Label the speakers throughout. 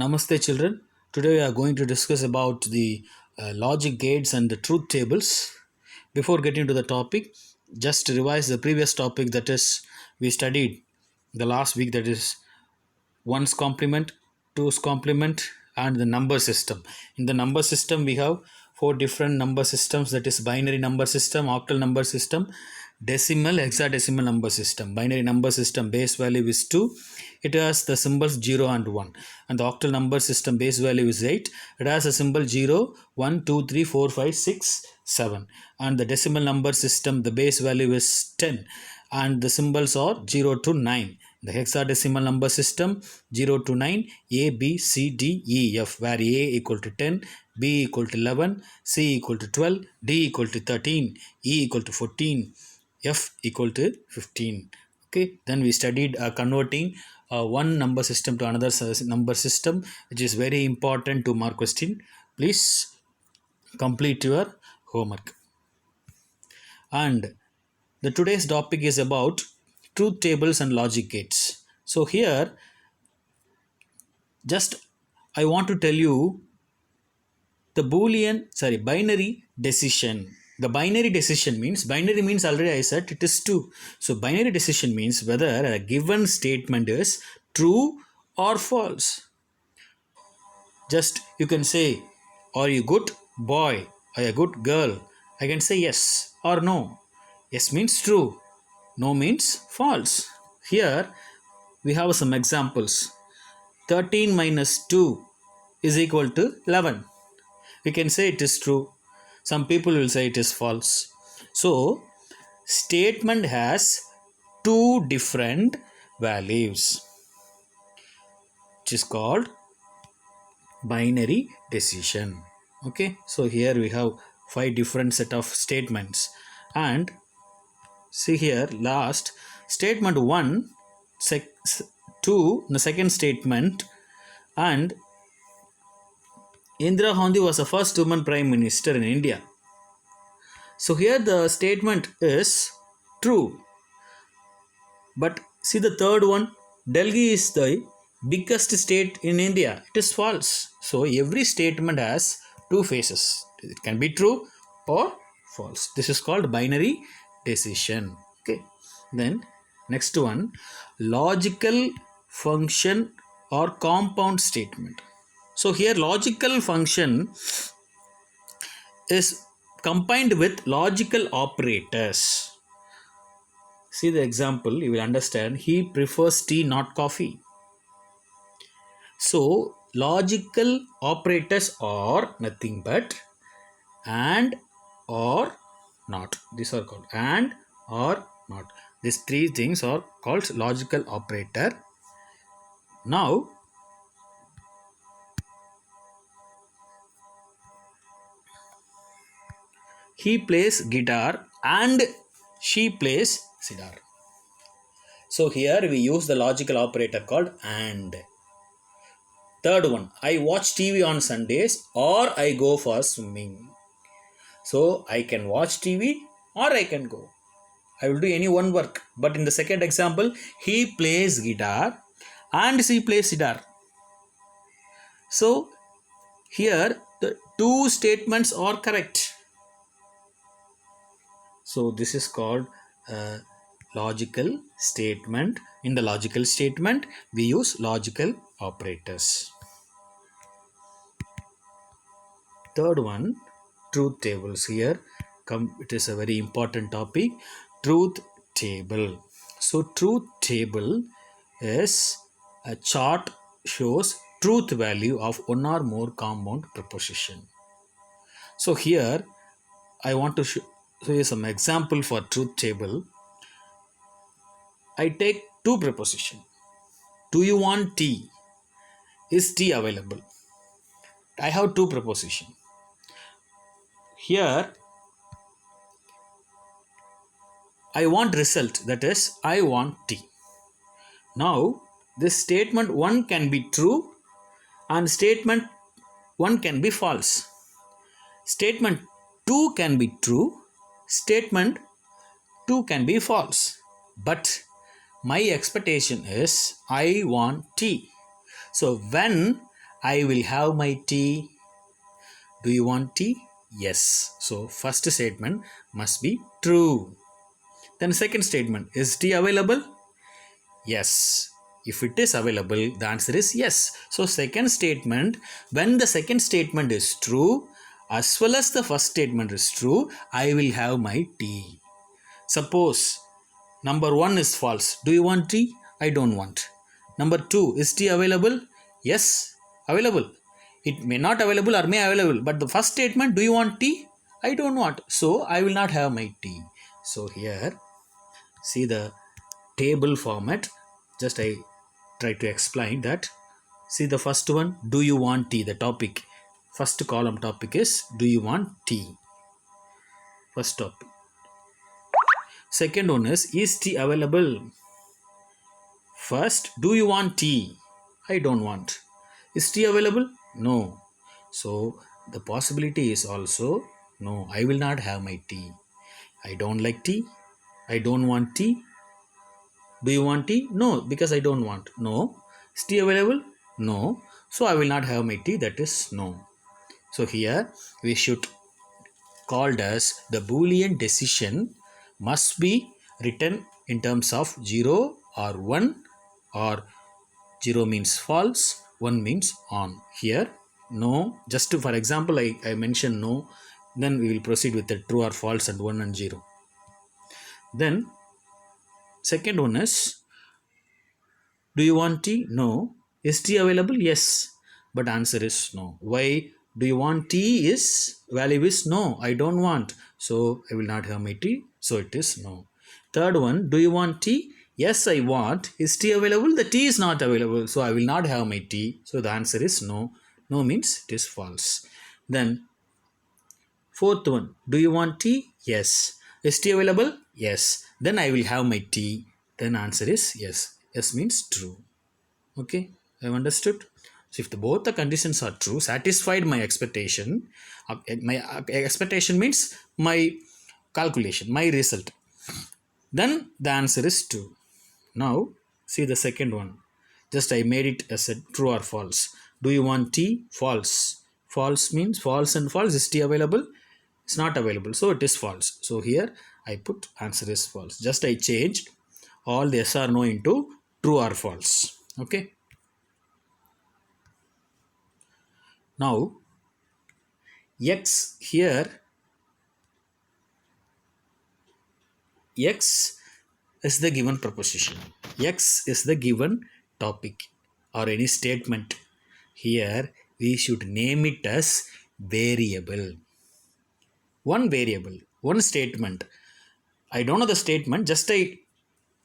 Speaker 1: Namaste children. Today we are going to discuss about the logic gates and the truth tables. Before getting to the topic, just revise the previous topic, that is we studied the last week, that is one's complement, two's complement, and the number system. In the number system, we have four different number systems, that is binary number system, octal number system, decimal, hexadecimal number system. Binary number system base value is 2. It has the symbols 0 and 1. And the octal number system base value is 8. It has a symbol 0, 1, 2, 3, 4, 5, 6, 7. And the decimal number system, the base value is 10. And the symbols are 0 to 9. The hexadecimal number system 0 to 9, A, B, C, D, E, F, where A equal to 10, B equal to 11, C equal to 12, D equal to 13, E equal to 14, F equal to 15. Okay, then we studied converting one number system to another number system, which is very important to mark question. Please complete your homework. And the today's topic is about truth tables and logic gates. So here, just I want to tell you the binary decision. The binary decision means, binary means already I said it is 2. So binary decision means whether a given statement is true or false. Just you can say, are you good boy? Are you a good girl? I can say yes or no. Yes means true. No means false. Here we have some examples. 13 minus 2 is equal to 11. We can say it is true. Some people will say it is false. So, statement has two different values, which is called binary decision. Okay, so here we have 5 different set of statements. And see here, last statement 1, 2, the second statement, and Indira Gandhi was the first woman prime minister in India. So here the statement is true. But see the third one, Delhi is the biggest state in India. It is false. So every statement has two faces. It can be true or false. This is called binary decision. Okay. Then next one, logical function or compound statement. So here logical function is combined with logical operators. See the example, you will understand. He prefers tea, not coffee. So logical operators are nothing but and or not. These are called and or not. These three things are called logical operator. Now he plays guitar and she plays sitar. So here we use the logical operator called and. Third one, I watch TV on Sundays or I go for swimming. So I can watch TV or I can go. I will do any one work. But in the second example, he plays guitar and she plays sitar. So here the two statements are correct. So this is called a logical statement. In the logical statement, we use logical operators. Third one, truth tables. Here it is a very important topic, truth table. So truth table is a chart shows truth value of one or more compound proposition. So here I want to show you some example for truth table. I take two proposition. Do you want tea? Is tea available? I have two proposition. Here I want result, that is I want tea. Now this statement 1 can be true and statement 1 can be false. Statement 2 can be true, statement 2 can be false. But my expectation is I want tea. So when I will have my tea. Do you want tea? Yes. So first statement must be true. Then second statement, is tea available? Yes. If it is available, the answer is yes. So second statement, when the second statement is true, as well as the first statement is true, I will have my tea. Suppose number 1 is false. Do you want tea? I don't want. Number 2, is tea available? Yes, available. It may not available or may available. But the first statement, do you want tea? I don't want. So I will not have my tea. So here, see the table format. Just I try to explain that. See the first one, do you want tea? The topic. First column topic is, do you want tea? First topic. Second one is tea available? First, do you want tea? I don't want. Is tea available? No. So the possibility is also no, I will not have my tea. I don't like tea. I don't want tea. Do you want tea? No, because I don't want. No. Is tea available? No. So I will not have my tea. That is no. So here we should called as the Boolean decision must be written in terms of 0 or 1, or 0 means false, 1 means on. Here no, just to, for example I mention no, then we will proceed with the true or false and 1 and 0. Then second one is, do you want tea? No. Is tea available? Yes. But answer is no. Why? Do you want tea is value is no. I don't want. So I will not have my tea. So it is no. Third one, do you want tea? Yes, I want. Is tea available? The tea is not available. So I will not have my tea. So the answer is no. No means it is false. Then fourth one, do you want tea? Yes. Is tea available? Yes. Then I will have my tea. Then answer is yes. Yes means true. Okay, I've understood. So if both the conditions are true, satisfied my expectation, my expectation means my calculation, my result, then the answer is true. Now see the second one. Just I made it as a true or false. Do you want tea? False. False means false and false. Is tea available? It's not available. So it is false. So here I put answer is false. Just I changed all the yes or no into true or false. Okay. Now x here, x is the given proposition, x is the given topic or any statement. Here we should name it as variable. One variable, one statement. I don't know the statement, just I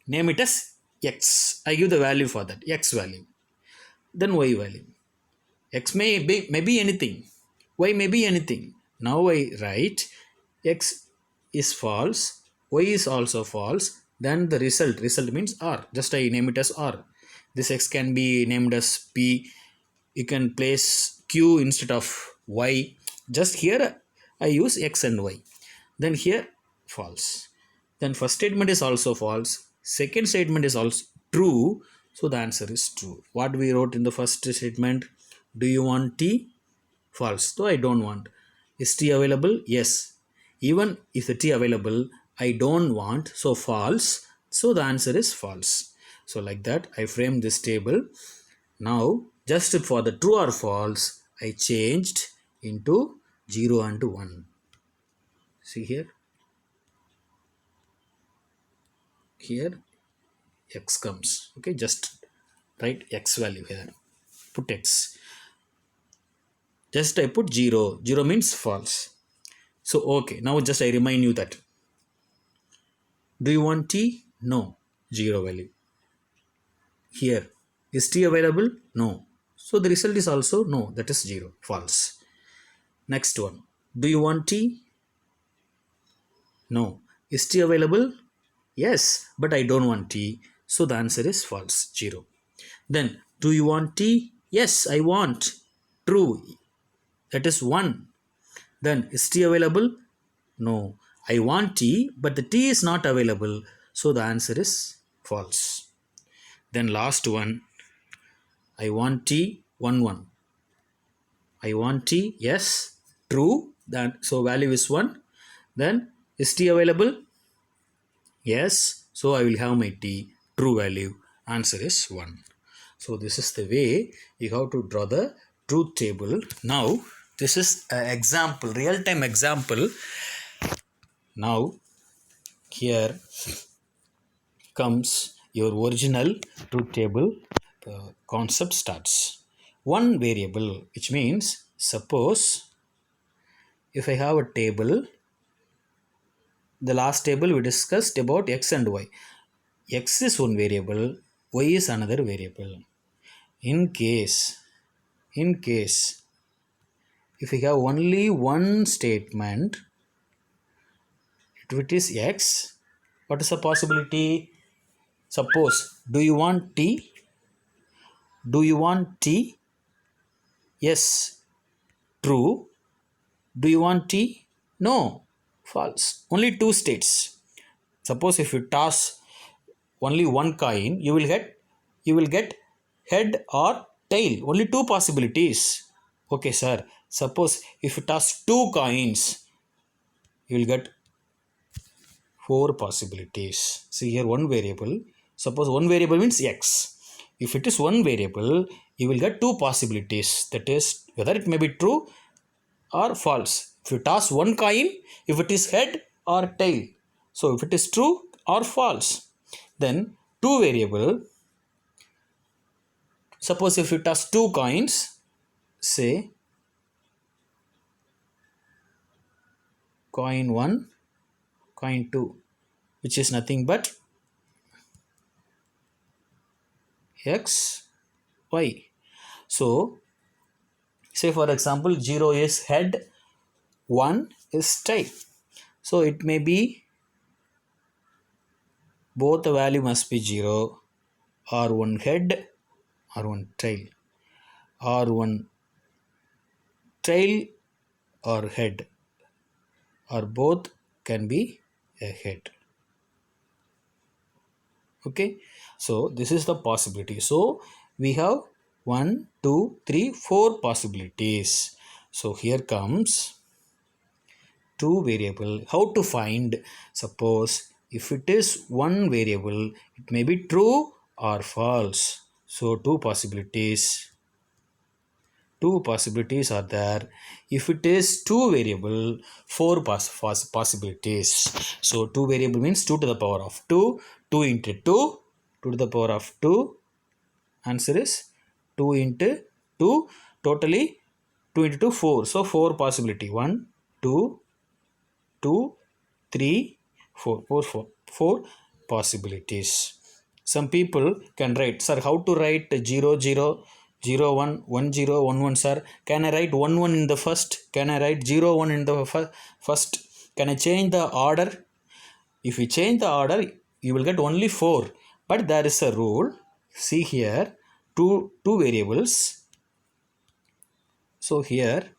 Speaker 1: name it as x. I give the value for that, x value. Then y value. X may be anything. Y may be anything. Now I write x is false, y is also false. Then the result means r. Just I name it as r. This x can be named as p. You can place q instead of y. Just here I use x and y. Then here false. Then first statement is also false. Second statement is also true. So the answer is true. What we wrote in the first statement? Do you want tea? False. So I don't want. Is tea available? Yes. Even if the tea available, I don't want. So false. So the answer is false. So like that, I framed this table. Now, just for the true or false, I changed into 0 and 1. See here. Here x comes. Okay, just write x value here. Put x. Just I put 0. 0 means false. So okay, now just I remind you that. Do you want tea? No. 0 value. Here. Is tea available? No. So the result is also no. That is 0. False. Next one. Do you want tea? No. Is tea available? Yes. But I don't want tea. So the answer is false. 0. Then, do you want tea? Yes, I want. True. That is 1. Then, is tea available? No. I want tea, but the tea is not available. So the answer is false. Then last one. I want tea. 1 1. I want tea. Yes. True. Then so value is 1. Then is tea available? Yes. So I will have my tea. True value. Answer is 1. So this is the way you have to draw the truth table. Now this is an example, real time example. Now here comes your original truth table. The concept starts. One variable, which means suppose if I have a table, the last table we discussed about x and y. X is one variable, y is another variable. In case if we have only one statement, if it is x, what is the possibility? Suppose, do you want tea? Do you want tea? Yes, true. Do you want tea? No, false. Only two states. Suppose if you toss only one coin, you will get head or tail. Only two possibilities. Okay, sir. Suppose if you toss two coins, you will get four possibilities. See here one variable. Suppose one variable means x. If it is one variable, you will get two possibilities. That is whether it may be true or false. If you toss one coin, if it is head or tail. So if it is true or false, then two variable. Suppose if you toss two coins, say coin 1, coin 2, which is nothing but x, y. So say for example 0 is head, 1 is tail. So it may be both the value must be 0, or one head or one tail, or one tail or head, or both can be a head. Okay, so this is the possibility. So we have 1, 2, 3, 4 possibilities. So here comes two variable. How to find? Suppose if it is one variable, it may be true or false. So two possibilities are there. If it is two variable, four possibilities. So two variable means 2 to the power of 2, 2 into 2, 2 to the power of 2. Answer is 2 into 2, totally 2 into 2, 4. So 4 possibility, 1, 2, 2, 3, 4, 4 possibilities. Some people can write, sir, how to write 0, 0, 0, 1, 1, 0, 1, 1, sir? Can I write 1, 1 in the first? Can I write 0, 1 in the first? Can I change the order? If you change the order, you will get only 4. But there is a rule. See here, two variables. So here,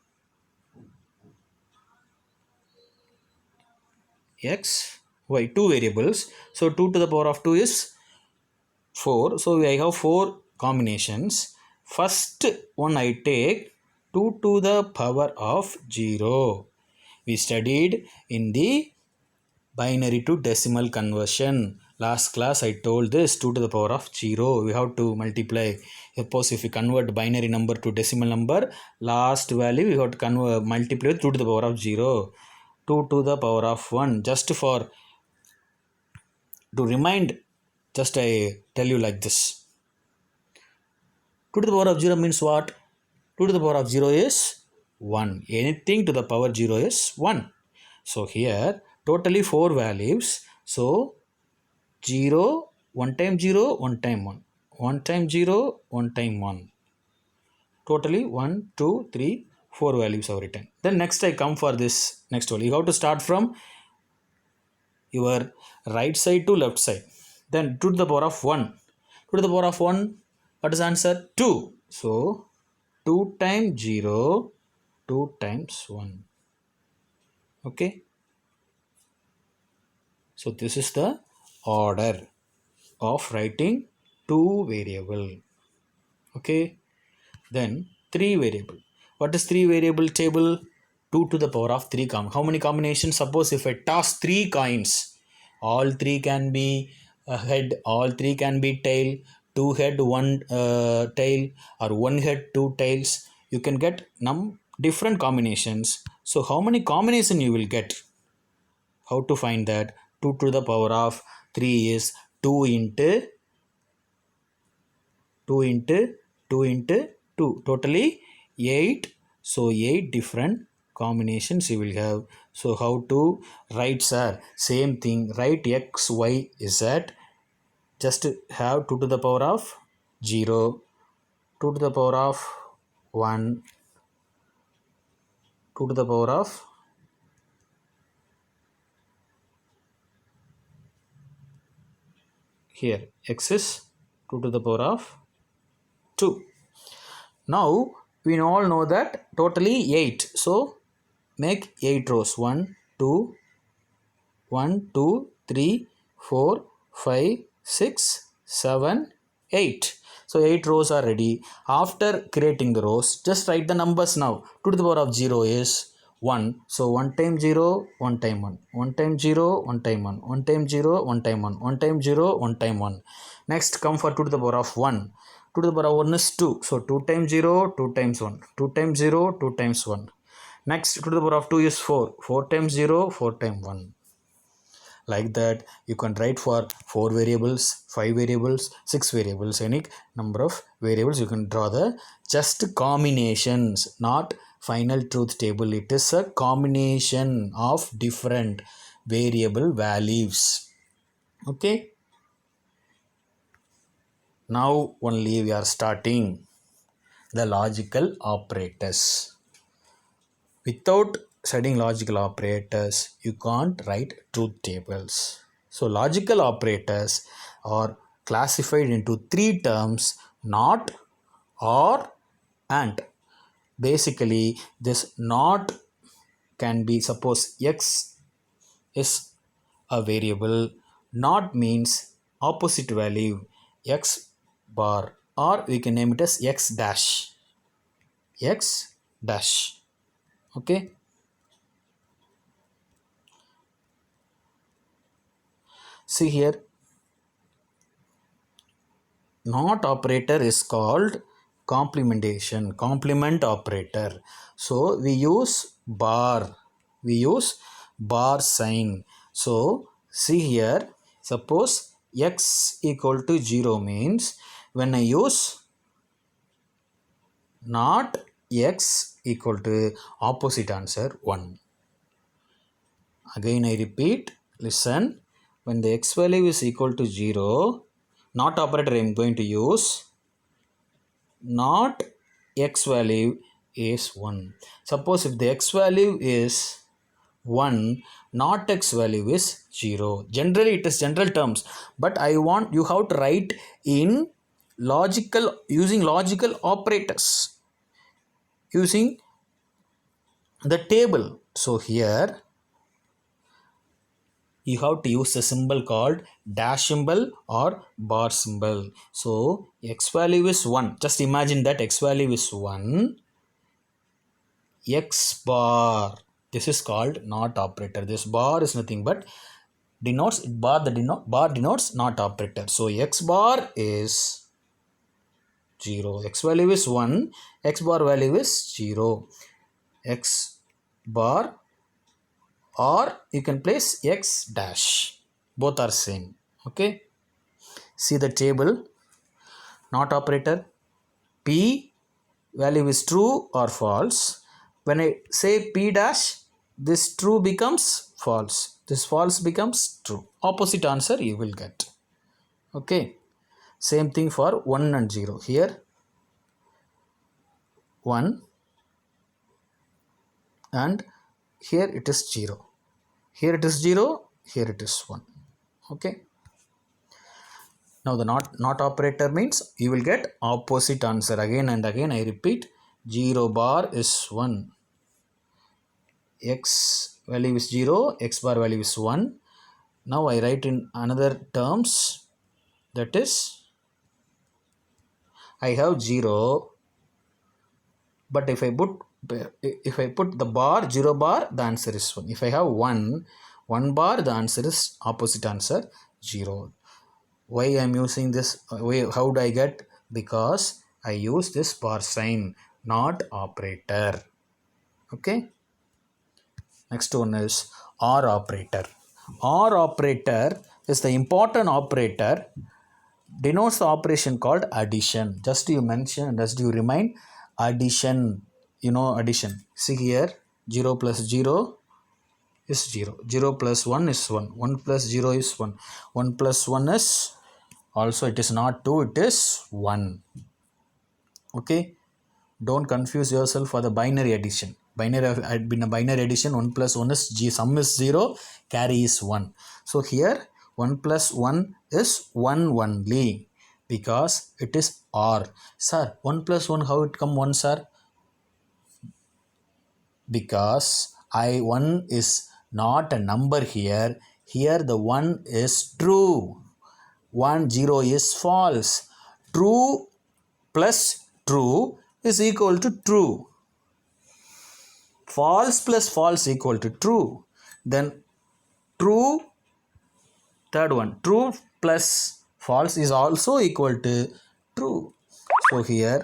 Speaker 1: x, y, two variables. So 2 to the power of 2 is 4. So I have 4 combinations. First one I take 2 to the power of 0. We studied in the binary to decimal conversion. Last class I told this 2 to the power of 0. We have to multiply. Suppose if we convert binary number to decimal number, last value we have to multiply with 2 to the power of 0. 2 to the power of 1. Just for to remind, just I tell you like this. 2 to the power of 0 means what? 2 to the power of 0 is 1. Anything to the power 0 is 1. So here totally 4 values. So 0, 1 time 0, 1 time 1. 1 time 0, 1 time 1. Totally 1, 2, 3, 4 values are written. Then next I come for this next one. You have to start from your right side to left side. Then 2 to the power of 1. 2 to the power of 1, what is the answer? 2. So 2 times 0, 2 times 1. Okay. So this is the order of writing two variable. Okay. Then three variable. What is 3 variable table? 2 to the power of 3. How many combinations? Suppose if I toss 3 coins, all 3 can be head, all 3 can be tail, 2 head, 1 tail, or 1 head, 2 tails. You can get different combinations. So how many combination you will get? How to find that? 2 to the power of 3 is 2 into 2 into 2 into 2, totally 8. So 8 different combinations you will have. So how to write, sir? Same thing, write x, y, z. Just have 2 to the power of 0, 2 to the power of 1, 2 to the power of here x is 2 to the power of 2. Now we all know that totally 8. So make 8 rows. 1, 2, 1, 2, 3, 4, 5, 6, 7, 8. So 8 rows are ready. After creating the rows, just write the numbers now. 2 to the power of 0 is 1. So 1 times 0, 1 time 1. 1 times 0, 1 time 1. 1 times 0, 1 time 1. 1 times 0, 1 time 1. Next come for 2 to the power of 1. 2 to the power of 1 is 2. So 2 times 0, 2 times 1. 2 times 0, 2 times 1. Next 2 to the power of 2 is 4. 4 times 0, 4 times 1. Like that you can write for 4 variables, 5 variables, 6 variables, any number of variables. You can draw the just combinations, not final truth table. It is a combination of different variable values. Okay, now only we are starting the logical operators. Without studying logical operators, you can't write truth tables. So logical operators are classified into 3 terms: not, or, and. Basically this not can be, suppose x is a variable, not means opposite value x bar, or we can name it as x dash, x dash. Okay, see here, not operator is called complementation, complement operator. So we use bar sign. So see here, suppose x equal to 0 means when I use not, x equal to opposite answer 1. Again I repeat, listen, when the x value is equal to 0, not operator I am going to use, not x value is 1. Suppose if the x value is 1, not x value is 0. Generally it is general terms, but I want you have to write in logical, using logical operators, using the table. So here you have to use a symbol called dash symbol or bar symbol. So x value is 1. Just imagine that x value is 1. X bar, this is called not operator. This bar is nothing but denotes bar, bar denotes not operator. So x bar is 0. X value is 1. X bar value is 0. X bar, or you can place x dash, both are same. Okay, see the table, not operator, p value is true or false. When I say p dash, this true becomes false, this false becomes true. Opposite answer you will get. Okay, same thing for 1 and 0. Here 1 and here it is 0. Here it is 0, here it is 1. Okay, now the not operator means you will get opposite answer. Again and again I repeat, 0 bar is 1, x value is 0, x bar value is 1. Now I write in another terms, that is I have 0, but if I put if I put the bar 0 bar, the answer is 1. If I have 1 bar, the answer is opposite answer 0. Why I am using this? How do I get? Because I use this bar sign, not operator. Okay. Next one is OR operator. OR operator is the important operator, denotes the operation called addition. Just you remind addition. You know addition. See here, 0 plus 0 is 0. 0 plus 1 is 1. 1 plus 0 is 1. 1 plus 1 is also, it is not 2, it is 1. Okay. Don't confuse yourself for the binary addition. Binary addition, 1 plus 1 is sum is 0, carry is 1. So here 1 plus 1 is 1 only because it is OR. Sir, 1 plus 1, how it come 1, sir? Because I1 is not a number here. Here the 1 is true. 1, 0 is false. True plus true is equal to true. False plus false equal to true. Then true, third one, true plus false is also equal to true. So here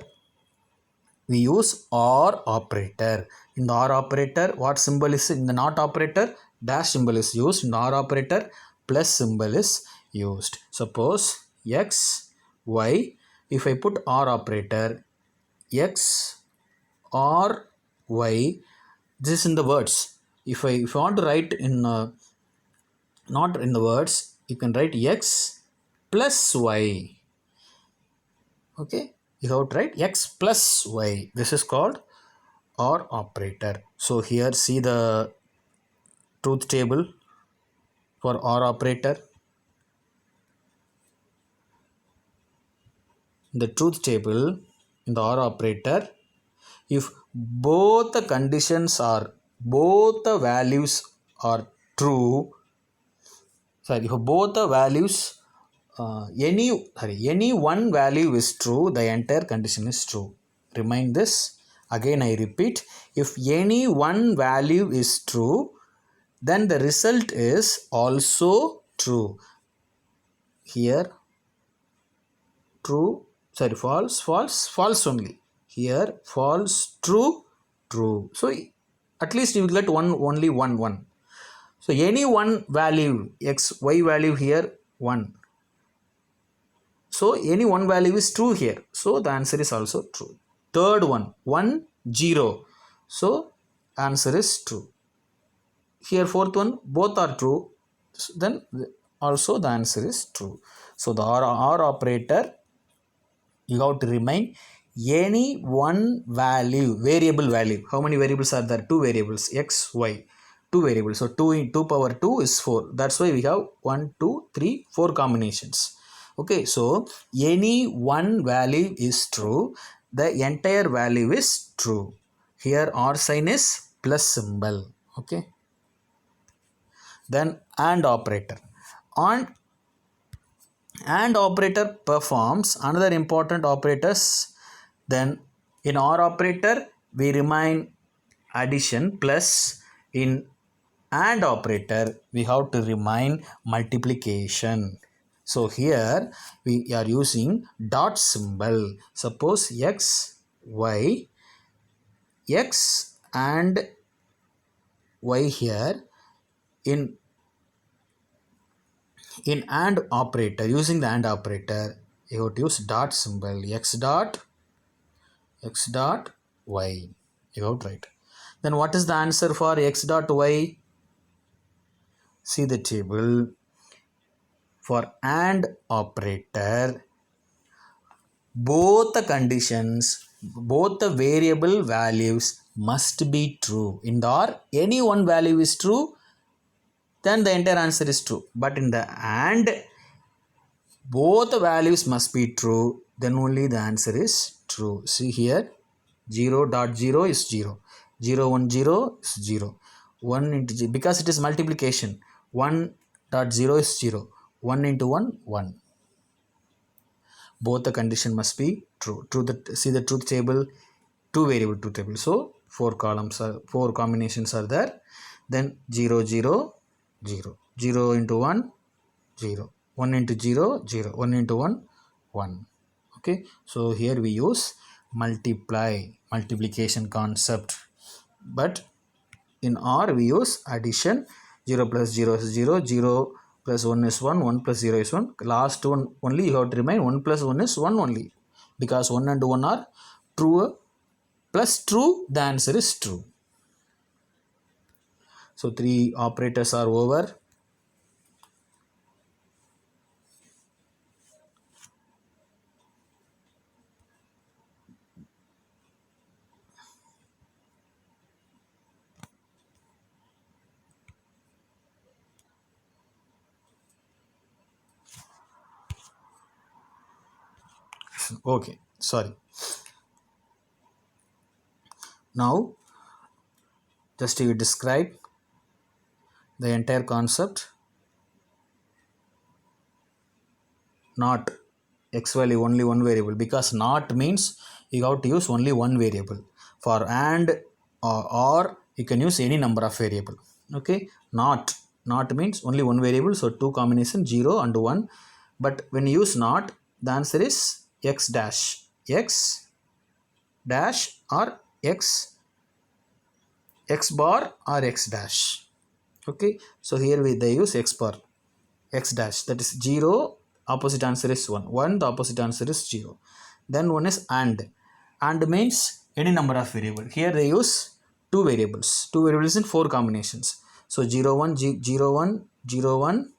Speaker 1: we use OR operator. In the OR operator, what symbol is in the NOT operator? Dash symbol is used. In the OR operator, plus symbol is used. Suppose x, y. If I put OR operator, x or y, this is in the words. If I want to write in not in the words, you can write x plus y. Okay, you have to write x plus y. This is called OR operator. So here see the truth table for OR operator. The truth table in the OR operator, if both the conditions are, both the values are true, if both the values any one value is true, the entire condition is true. Remind this. Again I repeat, if any one value is true, then the result is also true. Here true, false only. Here false, true, true. So at least you will get only one. So any one value, x, y value here 1. So any one value is true here. So the answer is also true. Third one, 1, 0. So answer is true. Here fourth one, both are true. Then also the answer is true. So the OR operator, you have to remind any one value, variable value. How many variables are there? 2 variables, x, y. 2 variables. So 2 into power 2 is 4. That's why we have 1, 2, 3, 4 combinations. Okay, so any one value is true, the entire value is true. Here OR sign is plus symbol. Okay. Then AND operator. AND operator performs another important operators. Then in OR operator we remind addition, plus in AND operator we have to remind multiplication. So here we are using dot symbol. Suppose x, y, x and y here in AND operator, using the AND operator, you have to use dot symbol, x dot y. You have to write. Then what is the answer for x dot y? See the table. For AND operator, both the conditions, both the variable values must be true. In the OR, any one value is true, then the entire answer is true. But in the AND, both the values must be true, then only the answer is true. See here, 0 dot 0 is 0. 0 1 0 is 0. 1 into 0, because it is multiplication. 1 dot 0 is 0. 1 into 1, 1. Both the condition must be true. See the truth table, 2 variable truth table. So 4 combinations are there. Then 0 0 0, 0 into 1 0, 1 into 0 0, 1 into 1 1. Okay, so here we use multiplication concept, but in R we use addition. 0 plus 0 is 0, 0 plus 1 is 1, 1 plus 0 is 1. Last one only you have to remain, 1 plus 1 is 1 only, because 1 and 1 are true plus true, the answer is true. So 3 operators are over. Okay, sorry. Now just you describe the entire concept. Not x value only one variable, because not means you have to use only one variable. For and or you can use any number of variable. Okay, not means only one variable, so two combination 0 and 1. But when you use not, the answer is x dash or x bar or x dash. Okay, so here they use x bar, x dash, that is 0, opposite answer is 1, 1 the opposite answer is 0. Then one is and means any number of variable. Here they use two variables in 4 combinations. So 0 1 0 1 0 1.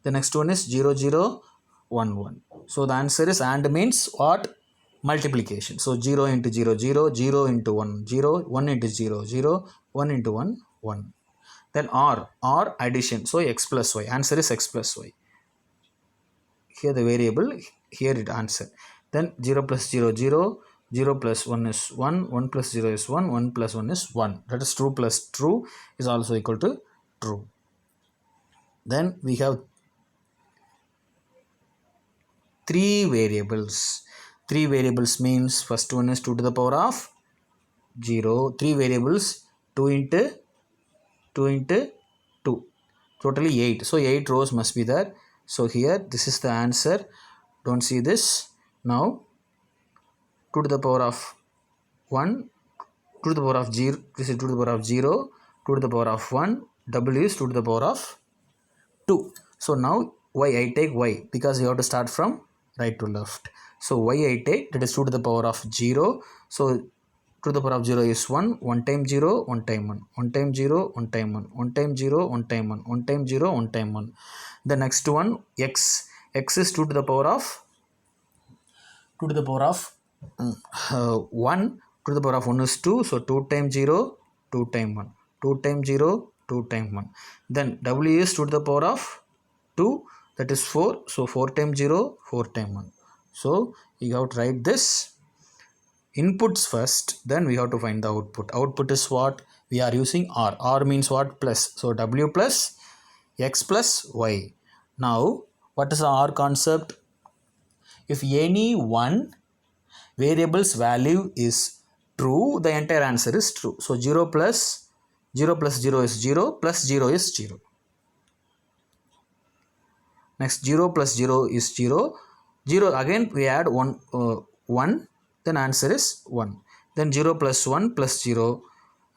Speaker 1: The next one is 0 0 1 1. So the answer is and means what? Multiplication. So 0 into 0 0, 0 into 1 0, 1 into 0 0, 1 into 1 1. Then or addition. So x plus y, answer is x plus y. Here the variable, here it answer. Then 0 plus 0 0, 0 plus 1 is 1, 1 plus 0 is 1, 1 plus 1 is 1. That is true plus true is also equal to true. Then we have 3 variables. 3 variables means first one is 2 to the power of 0. 3 variables, 2 into 2, totally 8. So 8 rows must be there. So here this is the answer. Don't see this. Now 2 to the power of 1, 2 to the power of 0, this is 2 to the power of 0, 2 to the power of 1, W is 2 to the power of 2. So now y, I take y, because you have to start from right to left. So y I take, that is 2 to the power of 0. So 2 to the power of 0 is 1, 1 time 0, 1 time 1, 1 time 0, 1 time 1, 1 time 0, 1 time 1, 1 time 0, 1 time 1. The next one, x is 2 to the power of 1, 2 to the power of 1 is 2, so 2 time 0, 2 time 1, 2 time 0, 2 time 1. Then w is 2 to the power of 2, that is 4, so 4 time 0, 4 time 1. So you have to write this inputs first, then we have to find the output. Output is what? We are using r means what? Plus. So w plus x plus y. Now what is the r concept? If any one variable's value is true, the entire answer is true. So 0 plus 0 is 0, plus 0 is 0. Next 0 plus 0 is 0, 0 again we add 1, then answer is 1. Then 0 plus 1 plus 0,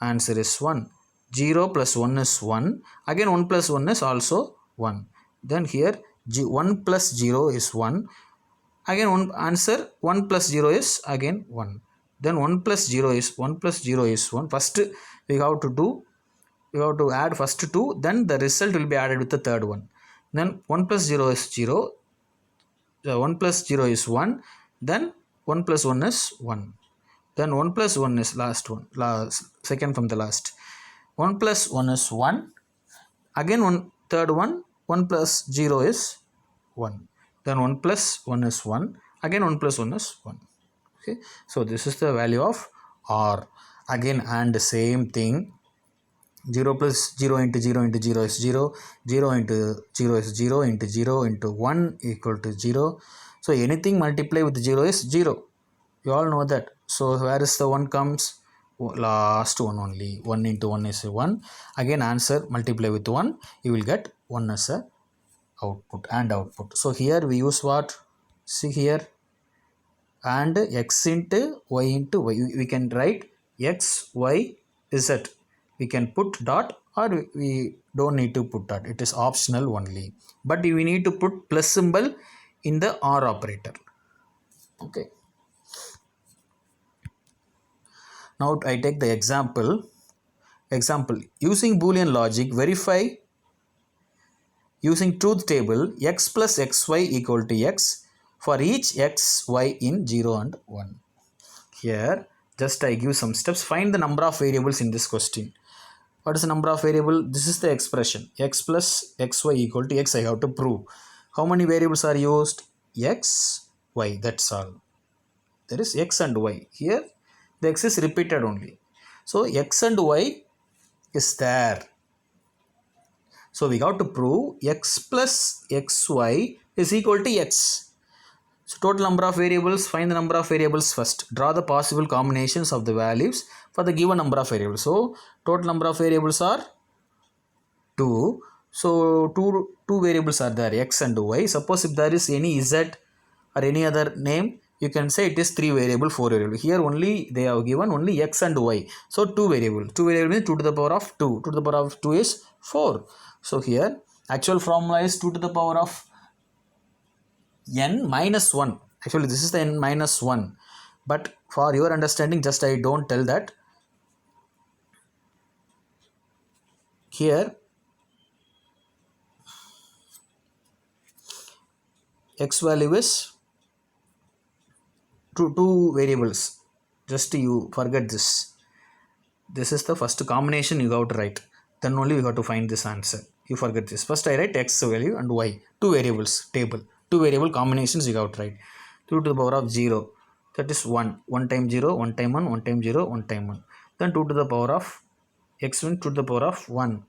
Speaker 1: answer is 1. 0 plus 1 is 1, again 1 plus 1 is also 1. Then here 1 plus 0 is 1, again one answer, 1 plus 0 is again 1. Then 1 plus 0 is 1. First we have to add first 2, then the result will be added with the third one. Then 1 plus 0 is 0, 1 plus 0 is 1, then 1 plus 1 is 1. Then 1 plus 1 is second from the last. 1 plus 1 is 1, again third one, 1 plus 0 is 1. Then 1 plus 1 is 1, again 1 plus 1 is 1. Okay, so this is the value of r. Again and same thing, 0 plus 0 into 0 into 0 is 0, 0 into 0 is 0 into 0 into 1 equal to 0. So anything multiply with 0 is 0. You all know that. So where is the 1 comes? Last one only. 1 into 1 is 1. Again answer multiply with 1. You will get 1 as a output and output. So here we use what? See here, and x into y into y. We can write x, y, z. We can put dot or we don't need to put dot. It is optional only. But we need to put plus symbol in the OR operator. Okay. Now I take the example. Using Boolean logic, verify using truth table x plus xy equal to x for each x, y in 0 and 1. Here just I give some steps. Find the number of variables in this question. What is the number of variable? This is the expression x plus xy equal to x. I have to prove. How many variables are used? X, y, that's all. There is x and y. Here the x is repeated only. So x and y is there. So we got to prove x plus xy is equal to x. So total number of variables, find the number of variables first. Draw the possible combinations of the values for the given number of variables. So total number of variables are 2. So two variables are there, x and y. Suppose if there is any z or any other name, you can say it is 3 variable, 4 variable. Here only they have given only x and y. So 2 variable. 2 variable means 2 to the power of 2. 2 to the power of 2 is 4. So here actual formula is 2 to the power of n minus 1. Actually this is the n minus 1. But for your understanding, just I don't tell that. Here x value is two variables. Just you forget this. This is the first combination you have to write. Then only you have to find this answer. You forget this. First I write x value and y. 2 variables table. 2 variable combinations you have to write. 2 to the power of 0. That is 1. 1 time 0, 1 time 1, 1 time 0, 1 time 1. Then 2 to the power of x 1, 2 to the power of 1.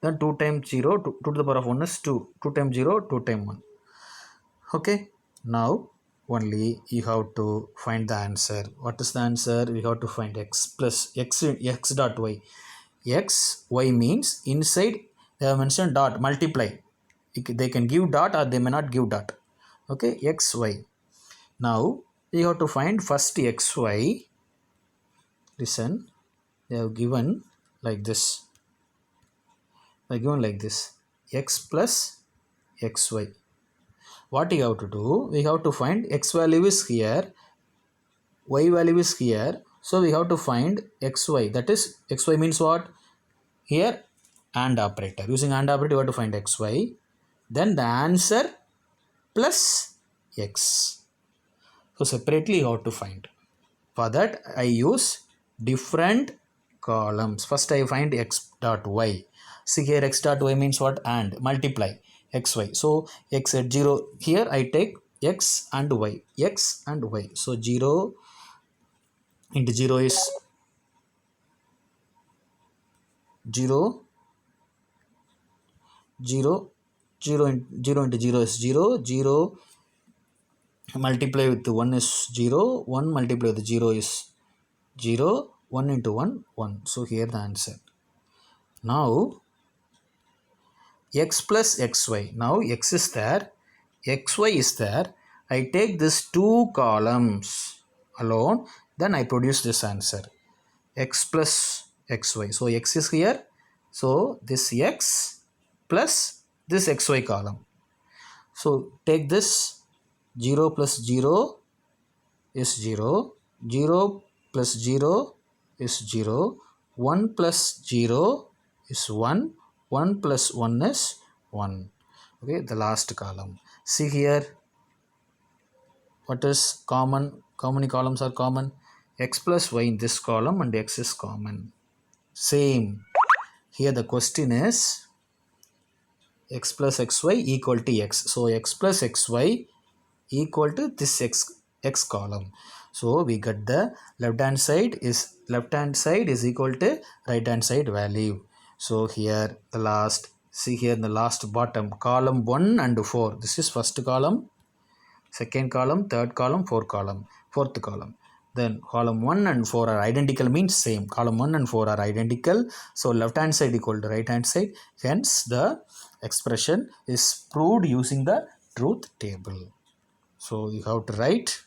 Speaker 1: Then 2 times 0, 2 to the power of 1 is 2. 2 times 0, 2 times 1. Okay. Now only you have to find the answer. What is the answer? We have to find x plus x dot y. X, y means inside they have mentioned dot, multiply. They can give dot or they may not give dot. Okay, x, y. Now you have to find first x, y. Listen, they have given like this. They have given like this. X plus x, y. What you have to do? We have to find x value is here, y value is here. So we have to find xy. That is xy means what? Here AND operator. Using AND operator you have to find xy. Then the answer plus x. So separately you have to find. For that I use different columns. First I find x dot y. See here x dot y means what? AND, multiply xy. So x at 0. Here I take x and y. X and y. So 0 into 0 is 0. 0. 0 into 0 is 0. 0 multiply with 1 is 0. 1 multiply with 0 is 0. 1 into 1, 1. So here the answer. Now x plus xy. Now x is there, xy is there. I take these two columns alone, then I produce this answer. X plus xy. So x is here. So this x plus this xy column. So take this 0 plus 0 is 0. 0 plus 0 is 0. 1 plus 0 is 1. 1 plus 1 is 1. Okay, the last column. See here, what is common? How many columns are common? X plus y in this column and x is common. Same. Here the question is x plus xy equal to x. So x plus xy equal to this x column. So we get the left hand side is equal to right hand side value. So here the last, see here in the last bottom, column 1 and 4. This is first column, second column, third column, fourth column. Then column 1 and 4 are identical, means same. Column 1 and 4 are identical. So left hand side equal to right hand side. Hence the expression is proved using the truth table. So you have to write,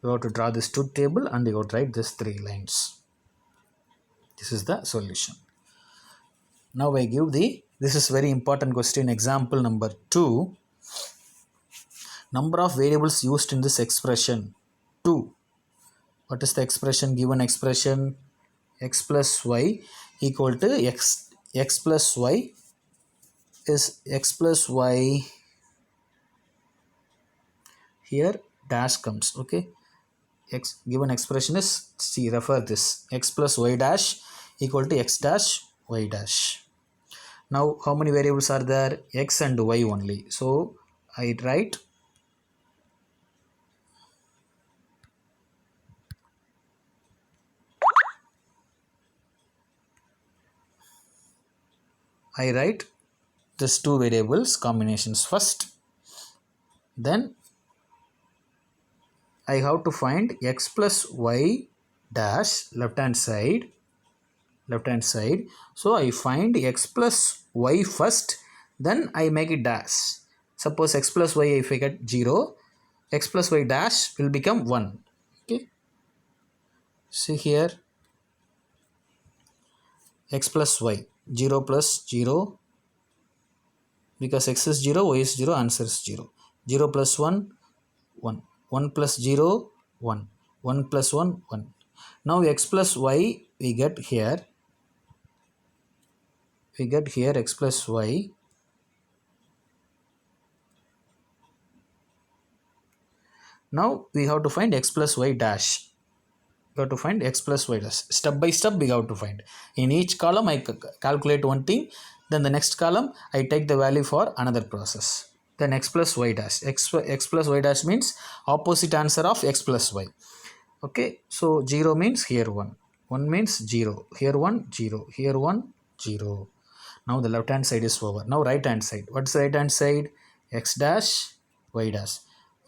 Speaker 1: you have to draw this truth table and you have to write these 3 lines. This is the solution. Now I give this is very important question, example number 2. Number of variables used in this expression 2. What is the expression? Given expression x plus y equal to x plus y is x plus y, here dash comes, okay. X given expression is, see, refer this, x plus y dash equal to x dash y dash. Now how many variables are there? X and y only. So I write this 2 variables combinations first. Then I have to find x plus y dash left hand side. So I find x plus y first, then I make it dash. Suppose x plus y, if I get 0, x plus y dash will become 1. Okay. See here, x plus y, 0 plus 0, because x is 0, y is 0, answer is 0. 0 plus 1, 1. 1 plus 0, 1. 1 plus 1, 1. Now x plus y, we get here x plus y. Now we have to find x plus y dash. We have to find x plus y dash. Step by step we have to find. In each column I calculate one thing. Then the next column I take the value for another process. Then x plus y dash. X plus y dash means opposite answer of x plus y. Okay. So 0 means here 1. 1 means 0. Here 1, 0. Here 1, 0. Now the left hand side is over. Now right hand side. What's the right hand side? X dash, y dash.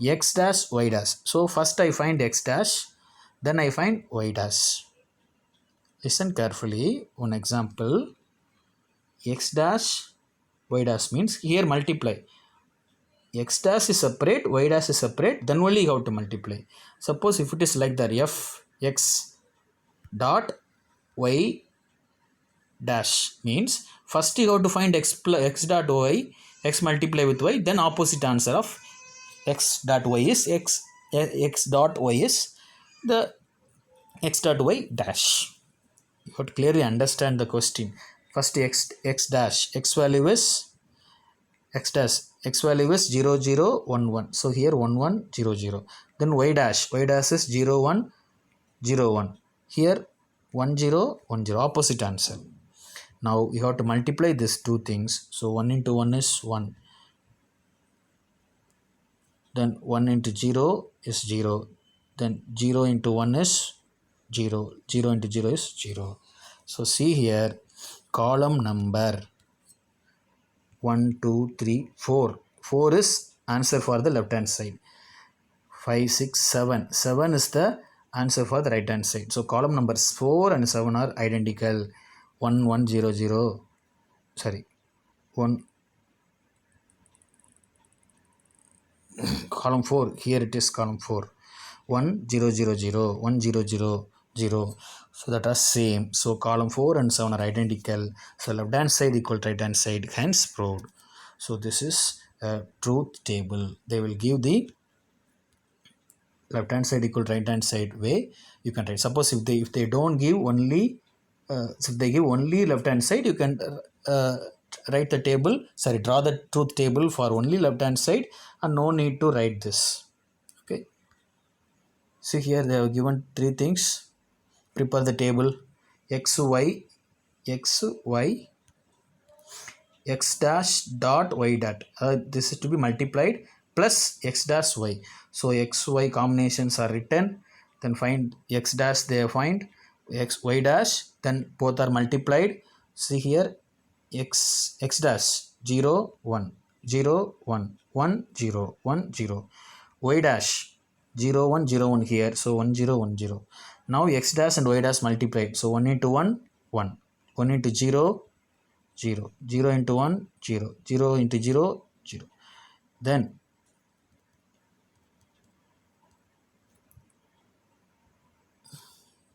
Speaker 1: X dash, y dash. So first I find x dash, then I find y dash. Listen carefully. One example. X dash, y dash means here multiply. X dash is separate, y dash is separate, then only you have to multiply. Suppose if it is like that, f x dot y dash means first you have to find x dot y, x multiply with y, then opposite answer of x dot y is x dot y is the x dot y dash. You have to clearly understand the question. First x dash, x value is x dash, x value is 0 0 1 1. So here 1 1 0 0. Then y dash is 0 1 0 1. Here 1 0 1 0. Opposite answer. Now you have to multiply these two things. So 1 into 1 is 1. Then 1 into 0 is 0. Then 0 into 1 is 0. 0 into 0 is 0. So see here, column number 1, 2, 3, 4. 4 is answer for the left hand side. 5, 6, 7. 7 is the answer for the right hand side. So column numbers 4 and 7 are identical. 1, 1, 0, 0. Sorry. 1. Column 4. Here it is column 4. 1, 0, 0, 0. 1, 0, 0, 0. So that are same. So column 4 and 7 are identical. So left hand side equal to right hand side. Hence proved. So this is a truth table. They will give the left hand side equal to right hand side way. You can write. Suppose if they don't give only if they give only left hand side, you can write the table. Sorry, draw the truth table for only left hand side, and no need to write this. Okay. See here they have given 3 things. Prepare the table. X y x dash dot y dot. This is to be multiplied plus x dash y. So x y combinations are written. Then find x dash they find. x y dash, then both are multiplied. See here, x dash 0 1 0 1 1 0 1 0, y dash 0 1 0 1 here, so 1 0 1 0. Now x dash and y dash multiplied, so 1 into 1 1, 1 into 0 0, 0 into 1 0, 0 into 0 0. Then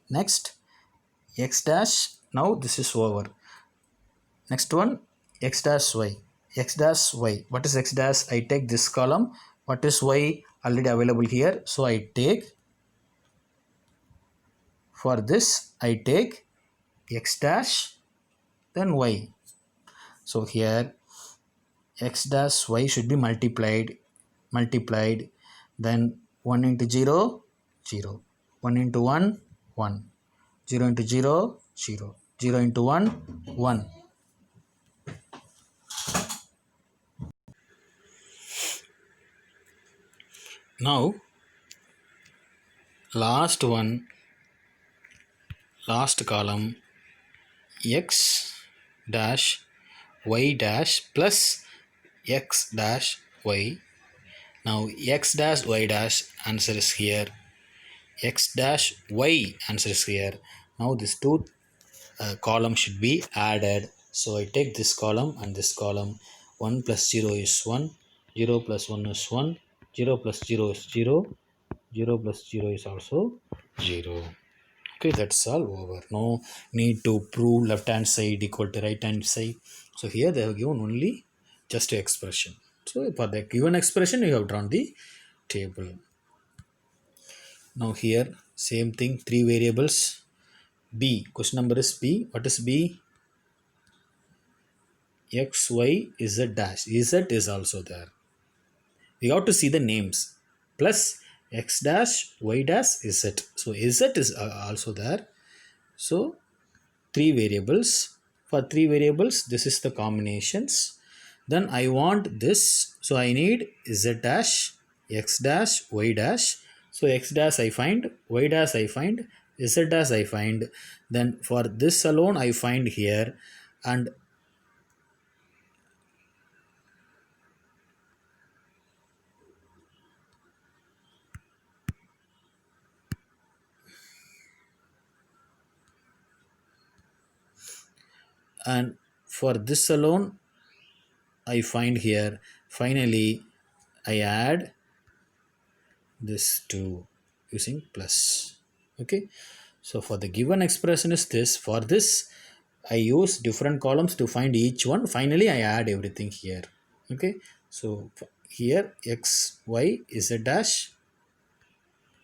Speaker 1: next x dash, now this is over. Next one, x dash y, x dash y. What is x dash? I take this column. What is y? Already available here, so I take, for this I take x dash then y. So here x dash y should be multiplied, then 1 into 0 0, 1 into 1 1, 0 into 0 0, 0 into 1 1. Now last one, last column, x dash y dash plus x dash y. Now x dash y dash answer is here, x dash y answer is here. Now this two column should be added, so I take this column and this column. 1 plus 0 is 1, 0 plus 1 is 1, 0 plus 0 is 0, 0 plus 0 is also 0. Okay, that's all over. No need to prove left hand side equal to right hand side. So here they have given only just a expression. So for the given expression you have drawn the table. Now here same thing, three variables. B, question number is B. What is B? X, Y, Z dash. Z is also there. We have to see the names. Plus X dash, Y dash, Z. So Z is also there. So three variables. For three variables, this is the combinations. Then I want this. So I need Z dash, X dash, Y dash. So X dash I find, Y dash I find, Z dash I find. Then for this alone I find here, and for this alone I find here. Finally I add this 2 using plus. Okay, so for the given expression is this. For this I use different columns to find each one. Finally I add everything here. Okay, so here x y z dash,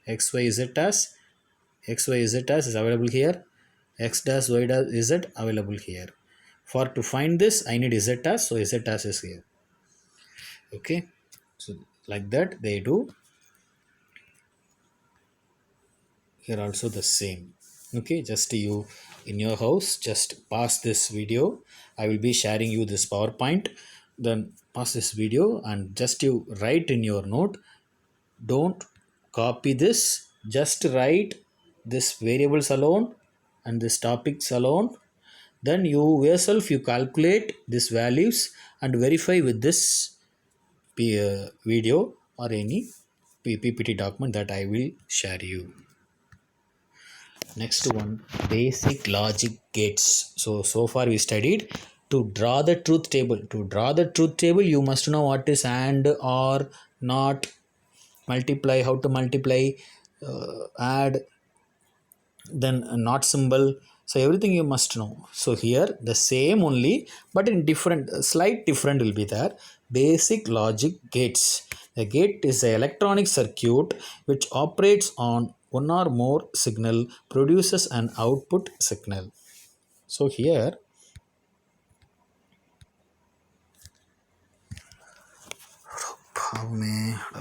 Speaker 1: x y z dash, x y z dash is available here, x dash y dash z available here. For to find this I need z dash, so z dash is here. Okay, so like that they do. Here also the same. Okay, just you in your house just pause this video. I will be sharing you this PowerPoint. Then pause this video and just you write in your note. Don't copy this, just write this variables alone and this topics alone. Then you yourself you calculate these values and verify with this video or any PPT document that I will share you. Next one, basic logic gates. So far we studied to draw the truth table. To draw the truth table, you must know what is and, or, not, multiply, how to multiply, add, then a not symbol. So everything you must know. So here the same only, but in different, slight different will be there. Basic logic gates. A gate is an electronic circuit which operates on one or more signal, produces an output signal. So here भाव में